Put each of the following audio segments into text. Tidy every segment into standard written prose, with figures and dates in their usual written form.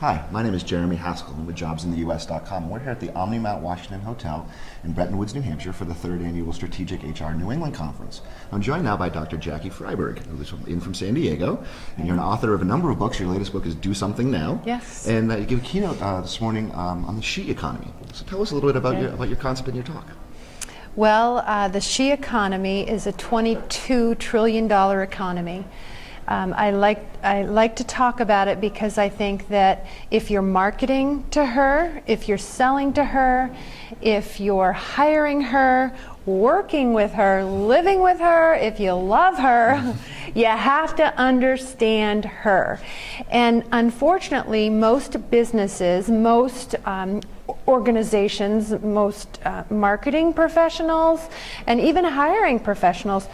Hi, my name is Jeremy Haskell. I'm with jobsintheus.com. We're here at the Omni Mount Washington Hotel in Bretton Woods, New Hampshire for the 3rd Annual Strategic HR New England Conference. I'm joined now by Dr. Jackie Freiberg, who is in from San Diego, and you're an author of a number of books. Your latest book is Do Something Now. Yes. And you give a keynote this morning on the SheEconomy. So tell us a little bit about your concept and your talk. Well, the SheEconomy is a $22 trillion economy. I like to talk about it because I think that if you're marketing to her, if you're selling to her, if you're hiring her, working with her, living with her, if you love her, you have to understand her. And unfortunately, most businesses, most organizations, most marketing professionals, and even hiring professionals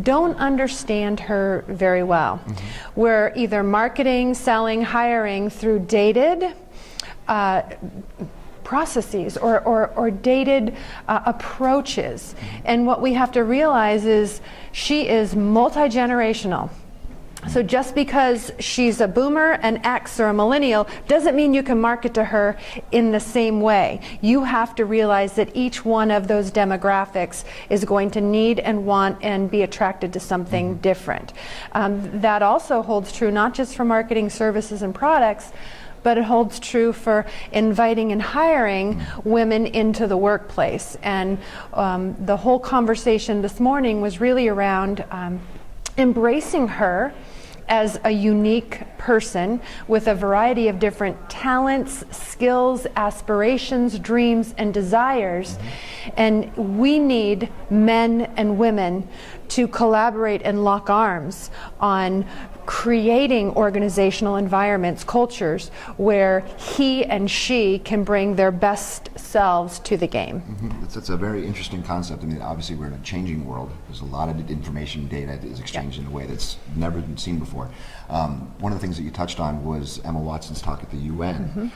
don't understand her very well. Mm-hmm. We're either marketing, selling, hiring through dated processes or dated approaches. Mm-hmm. And what we have to realize is she is multi-generational. So just because she's a boomer, an X, or a millennial doesn't mean you can market to her in the same way. You have to realize that each one of those demographics is going to need and want and be attracted to something different. That also holds true not just for marketing services and products, but it holds true for inviting and hiring women into the workplace. And the whole conversation this morning was really around embracing her as a unique person with a variety of different talents, skills, aspirations, dreams, and desires. And we need men and women to collaborate and lock arms on creating organizational environments, cultures, where he and she can bring their best selves to the game. Mm-hmm. That's a very interesting concept. I mean, obviously we're in a changing world. There's a lot of information, data is exchanged in a way that's never been seen before. One of the things that you touched on was Emma Watson's talk at the UN,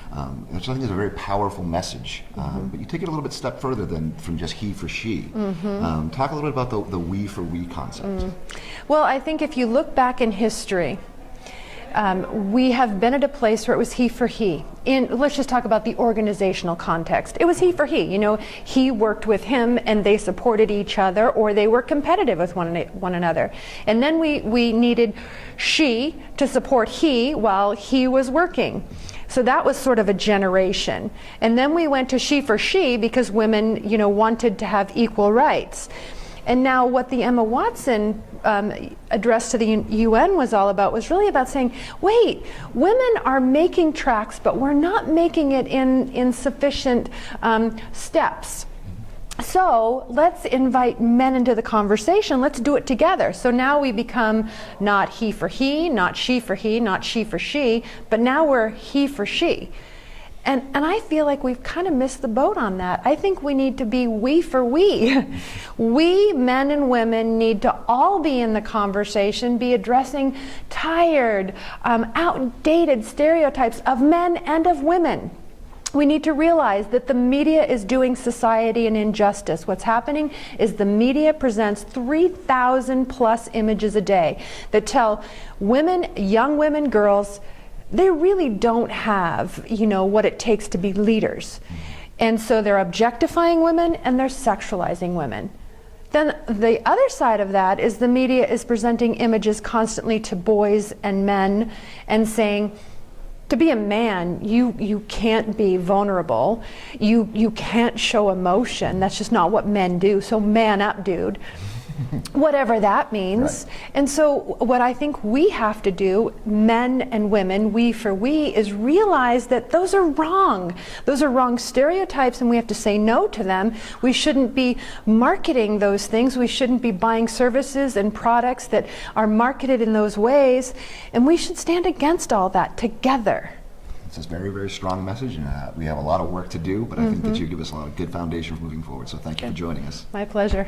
which I think is a very powerful message. But you take it a little bit step further than from just he for she. Talk a little bit about the we for we concept. Well, I think if you look back in history, we have been at a place where it was he for he. Let's just talk about the organizational context. It was he for he. You know, he worked with him and they supported each other, or they were competitive with one another. And then we needed she to support he while he was working. So that was sort of a generation. And then we went to she for she because women, you know, wanted to have equal rights. And now what the Emma Watson address to the UN was all about was really about saying, wait, women are making tracks, but we're not making it in sufficient steps. So let's invite men into the conversation. Let's do it together. So now we become not he for he, not she for he, not she for she, but now we're he for she. And I feel like we've kind of missed the boat on that. I think we need to be we for we. We, men and women, need to all be in the conversation, be addressing tired, outdated stereotypes of men and of women. We need to realize that the media is doing society an injustice. What's happening is the media presents 3,000 plus images a day that tell women, young women, girls, they really don't have, you know, what it takes to be leaders. And so they're objectifying women and they're sexualizing women. Then the other side of that is the media is presenting images constantly to boys and men and saying, to be a man, you can't be vulnerable. You can't show emotion. That's just not what men do. So man up, dude. Whatever that means. Right. And so what I think we have to do, men and women, we for we, is realize that those are wrong. Those are wrong stereotypes and we have to say no to them. We shouldn't be marketing those things. We shouldn't be buying services and products that are marketed in those ways. And we should stand against all that together. It's a very, very strong message, and we have a lot of work to do, but I think that you give us a lot of good foundation for moving forward. So thank you for joining us. My pleasure.